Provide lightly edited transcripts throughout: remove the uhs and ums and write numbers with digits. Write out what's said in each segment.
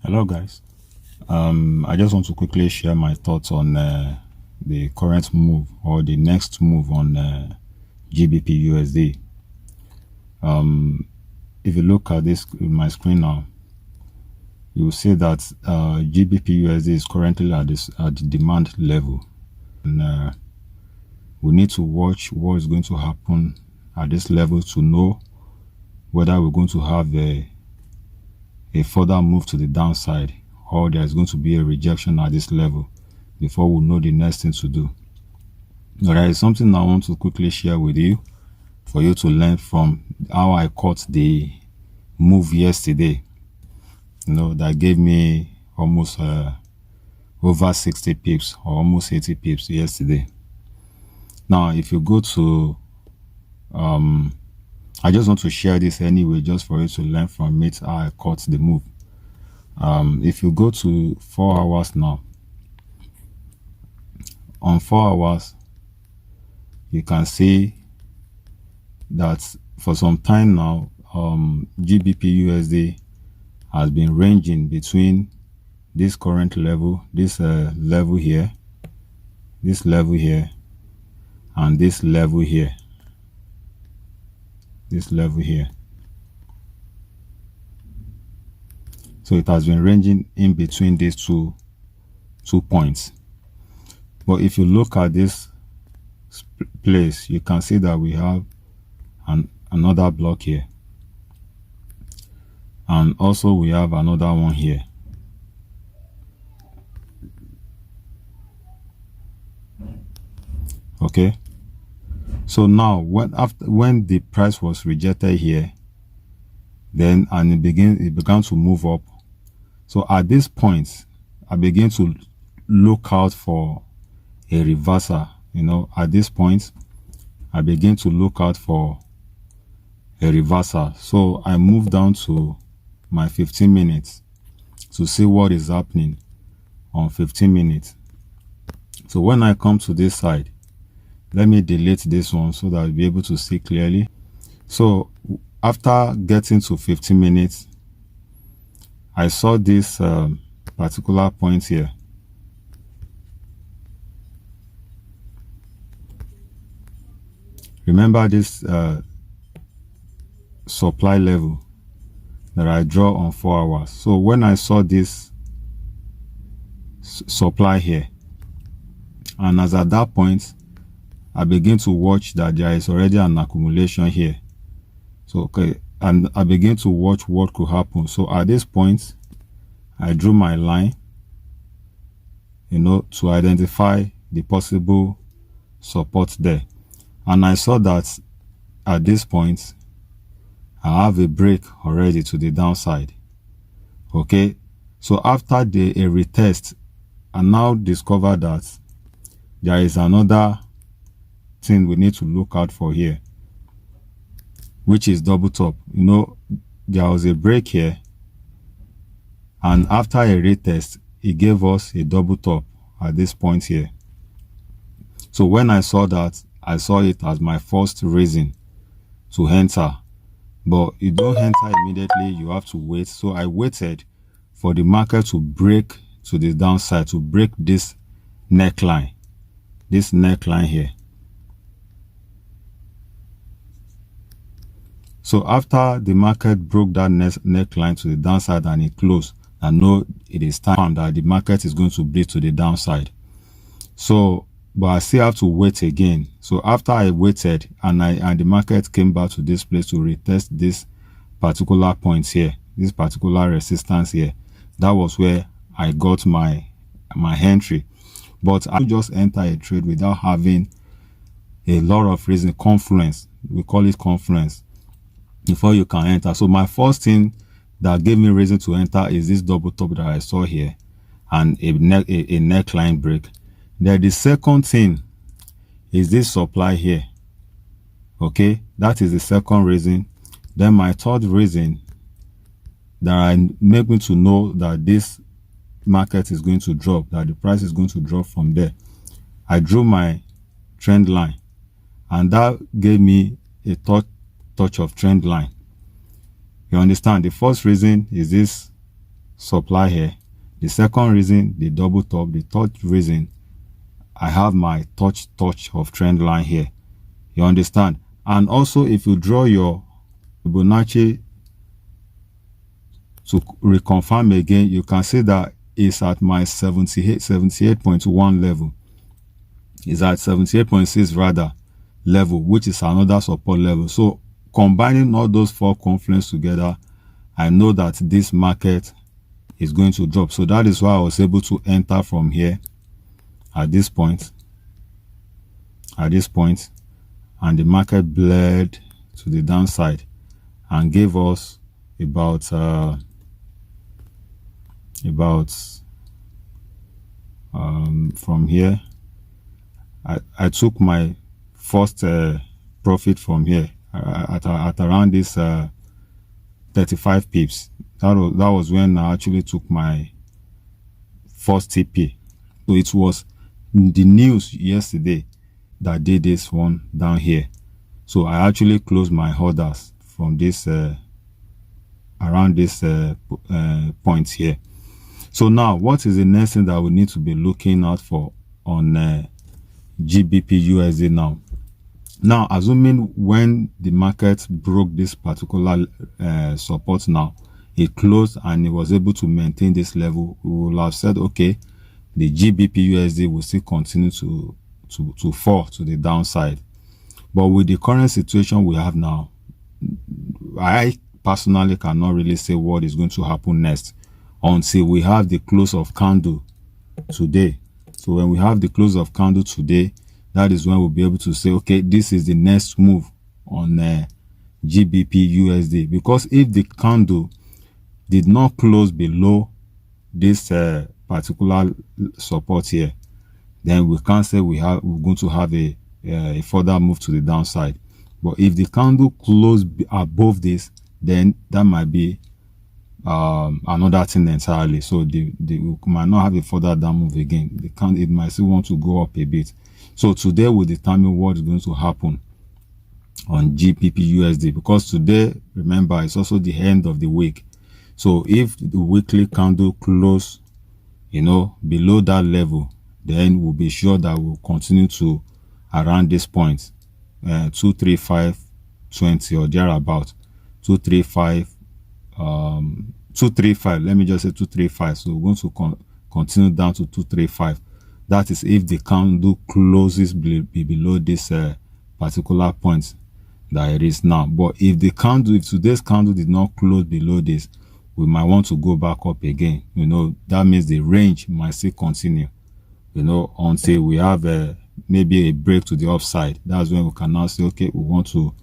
Hello guys. I just want to quickly share my thoughts on the current move or the next move on GBP USD. If you look at this in my screen now, you will see that GBP USD is currently at the demand level, and we need to watch what is going to happen at this level to know whether we're going to have a further move to the downside, or there is going to be a rejection at this level before we know the next thing to do. Now, there is something I want to quickly share with you for you to learn from how I caught the move yesterday. That gave me almost over 60 pips or almost 80 pips yesterday. Now, if you go to I just want to share this anyway, just for you to learn from it how I caught the move. If you go to 4 hours now, on 4 hours, you can see that for some time now, GBP USD has been ranging between this current level, this level here, this level here, and this level here. This level here. So it has been ranging in between these two points. But if you look at this place, you can see that we have another block here, and also we have another one here. Okay, so now when the price was rejected here, then it began to move up. So at this point, I began to look out for a reversal. At this point, I began to look out for a reversal. So I moved down to my 15 minutes to see what is happening on 15 minutes. So when I come to this side, let me delete this one so that I'll be able to see clearly. So after getting to 15 minutes, I saw this particular point here. Remember this supply level that I draw on 4 hours. So when I saw this supply here, and as at that point, I begin to watch that there is already an accumulation here. So okay, and I begin to watch what could happen. So at this point, I drew my line, to identify the possible support there. And I saw that at this point, I have a break already to the downside. Okay, so after a retest, I now discover that there is another thing we need to look out for here, which is double top. There was a break here, and after a retest, it gave us a double top at this point here. So when I saw that, I saw it as my first reason to enter. But you don't enter immediately, you have to wait. So I waited for the market to break to the downside, to break this neckline here. So after the market broke that neckline to the downside and it closed, I know it is time that the market is going to bleed to the downside. So, but I still have to wait again. So after I waited and the market came back to this place to retest this particular point here, this particular resistance here, that was where I got my entry. But I just enter a trade without having a lot of reason, confluence. We call it confluence before you can enter. So my first thing that gave me reason to enter is this double top that I saw here and a neckline break. Then the second thing is this supply here. Okay, that is the second reason. Then my third reason that make me to know that this market is going to drop, that the price is going to drop from there, I drew my trend line, and that gave me a touch of trend line. You understand? The first reason is this supply here. The second reason, the double top. The third reason, I have my touch of trend line here. You understand? And also, if you draw your Fibonacci to reconfirm again, you can see that it's at my 78.1 level. It's at 78.6 rather level, which is another support level. So combining all those four confluence together, I know that this market is going to drop. So that is why I was able to enter from here at this point, and the market bled to the downside and gave us about from here. I took my first profit from here at around this 35 pips. That was when I actually took my first TP. So it was the news yesterday that did this one down here. So I actually closed my orders from this around this point here. So now, what is the next thing that we need to be looking out for on GBP USD now? Now, assuming when the market broke this particular support now, it closed and it was able to maintain this level, we will have said, okay, the GBP USD will still continue to fall to the downside. But with the current situation we have now, I personally cannot really say what is going to happen next until we have the close of candle today. So when we have the close of candle today, that is when we'll be able to say, okay, this is the next move on GBP USD. Because if the candle did not close below this particular support here, then we can't say we're going to have a further move to the downside. But if the candle closed above this, then that might be another thing entirely. So we might not have a further down move again. It might still want to go up a bit. So today will determine what is going to happen on GBP USD, because today, remember, it's also the end of the week. So if the weekly candle close, below that level, then we'll be sure that we'll continue to around this point, 235.20 or thereabout, 235. Let me just say 235. So we're going to continue down to 235. That is if the candle closes below this particular point that it is now. But if today's candle did not close below this, we might want to go back up again. That means the range might still continue, until we have maybe a break to the upside. That's when we can now say, okay, we want to,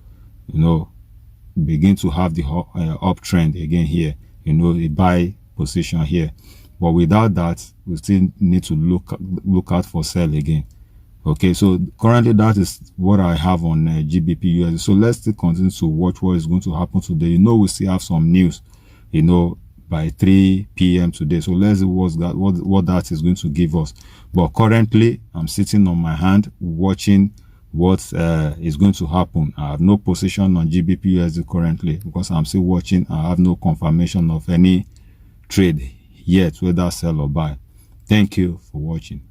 begin to have the uptrend again here, a buy position here. But without that, we still need to look out for sell again. Okay, so currently that is what I have on GBP USD. So let's still continue to watch what is going to happen today. We still have some news, by 3 p.m. today. So let's see what that is going to give us. But currently, I'm sitting on my hand watching what is going to happen. I have no position on GBP USD currently because I'm still watching. I have no confirmation of any trade yet, whether sell or buy. Thank you for watching.